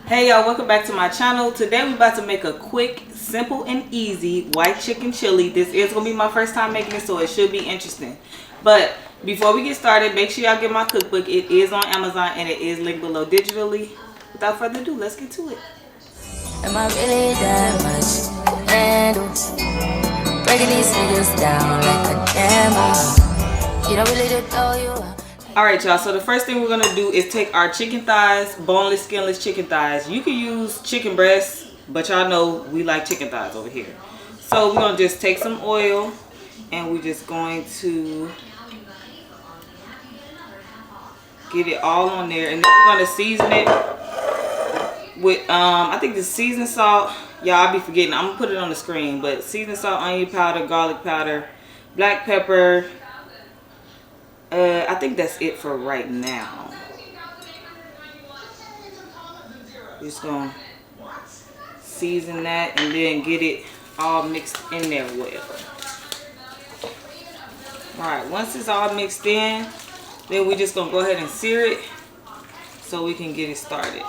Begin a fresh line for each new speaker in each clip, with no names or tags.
Hey y'all, welcome back to my channel. Today we about to make a quick, simple and easy white chicken chili. This is gonna be my first time making it, so it should be interesting. But before we get started, make sure y'all get my cookbook. It is on Amazon and it is linked below digitally. Without further ado, let's get to it.
Am I really that much to handle? Breaking these niggas down like a camera. You don't really know you.
Alright y'all, so the first thing we're gonna do is take our chicken thighs, boneless, skinless chicken thighs. You can use chicken breasts, but y'all know we like chicken thighs over here. So we're gonna just take some oil and we're just going to get it all on there, and then we're gonna season it with I think the seasoned salt. Y'all, I'll be forgetting, I'm gonna put it on the screen, but seasoned salt, onion powder, garlic powder, black pepper. I think that's it for right now. Just gonna season that and then get it all mixed in there well. Alright, once it's all mixed in, then we're just gonna go ahead and sear it so we can get it started.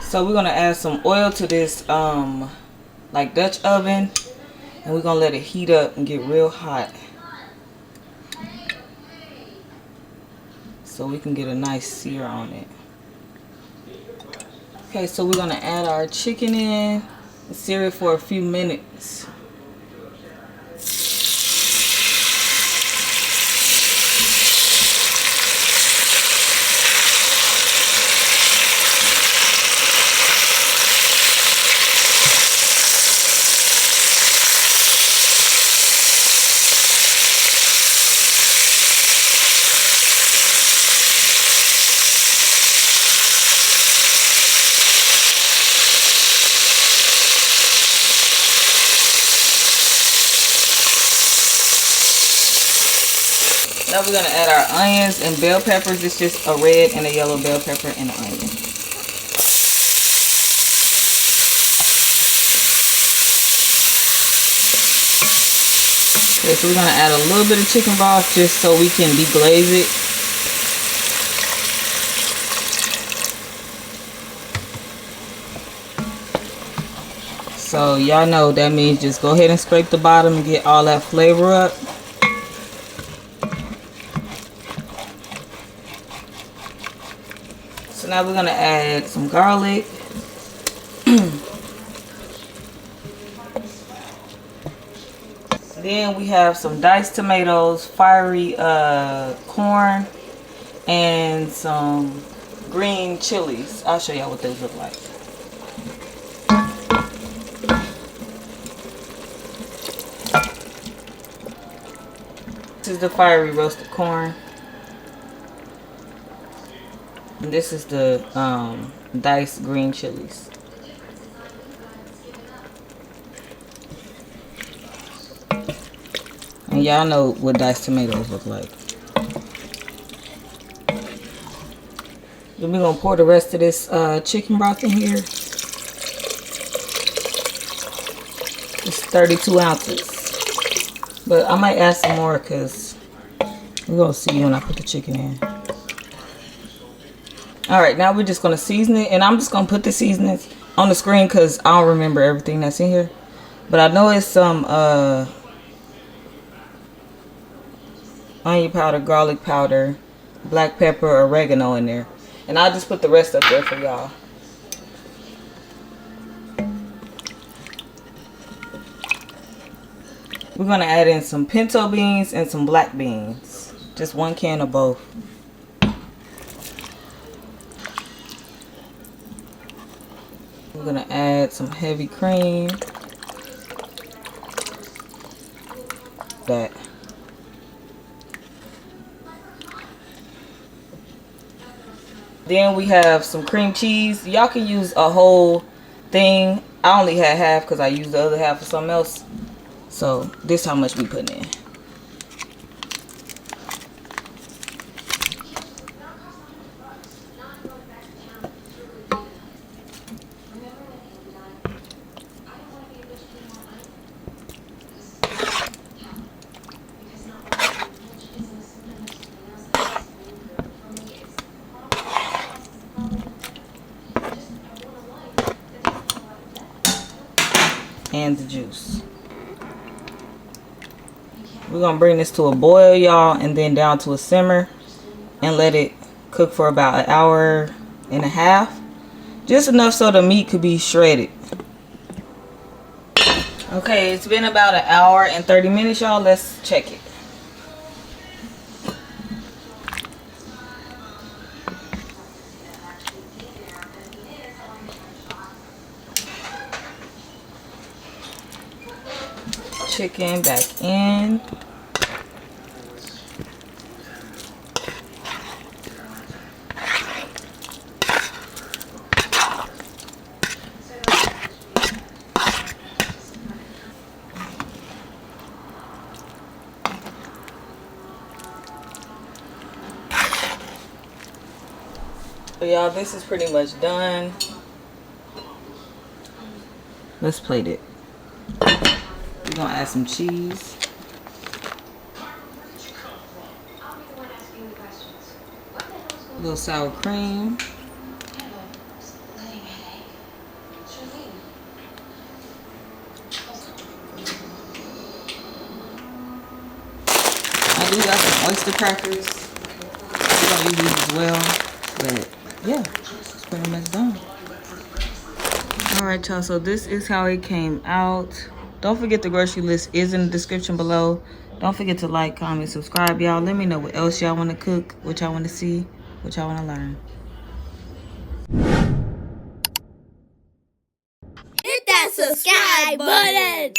So we're gonna add some oil to this like Dutch oven, and we're gonna let it heat up and get real hot, so we can get a nice sear on it. Okay, so we're gonna add our chicken in and sear it for a few minutes. Now we're going to add our onions and bell peppers. It's just a red and a yellow bell pepper and an onion. Okay, so we're going to add a little bit of chicken broth just so we can deglaze it. So y'all know that means just go ahead and scrape the bottom and get all that flavor up. So now we're going to add some garlic. Then we have some diced tomatoes, fiery corn, and some green chilies. I'll show y'all what those look like. This is the fiery roasted corn. And this is the diced green chilies. And y'all know what diced tomatoes look like. Then we're going to pour the rest of this chicken broth in here. It's 32 ounces. But I might add some more because we're going to see when I put the chicken in. Alright, now we're just going to season it. And I'm just going to put the seasonings on the screen because I don't remember everything that's in here. But I know it's some onion powder, garlic powder, black pepper, oregano in there. And I'll just put the rest up there for y'all. We're going to add in some pinto beans and some black beans. Just one can of both. We're going to add some heavy cream. That. Then we have some cream cheese. Y'all can use a whole thing. I only had half because I used the other half for something else. So this is how much we put in. and the juice. We're gonna bring this to a boil, y'all, and then down to a simmer and let it cook for about 1.5 hours. Just enough so the meat could be shredded. Okay, it's been about 1 hour and 30 minutes, y'all. Let's check it. Chicken back in. So y'all, this is pretty much done. Let's plate it. We're gonna add some cheese. A little sour cream. I do got some oyster crackers. We're gonna use these as well. But yeah, it's pretty much done. Alright, y'all, so this is how it came out. Don't forget the grocery list is in the description below. Don't forget to like, comment, subscribe, y'all. Let me know what else y'all want to cook, what y'all want to see, what y'all want to learn.
Hit that subscribe button.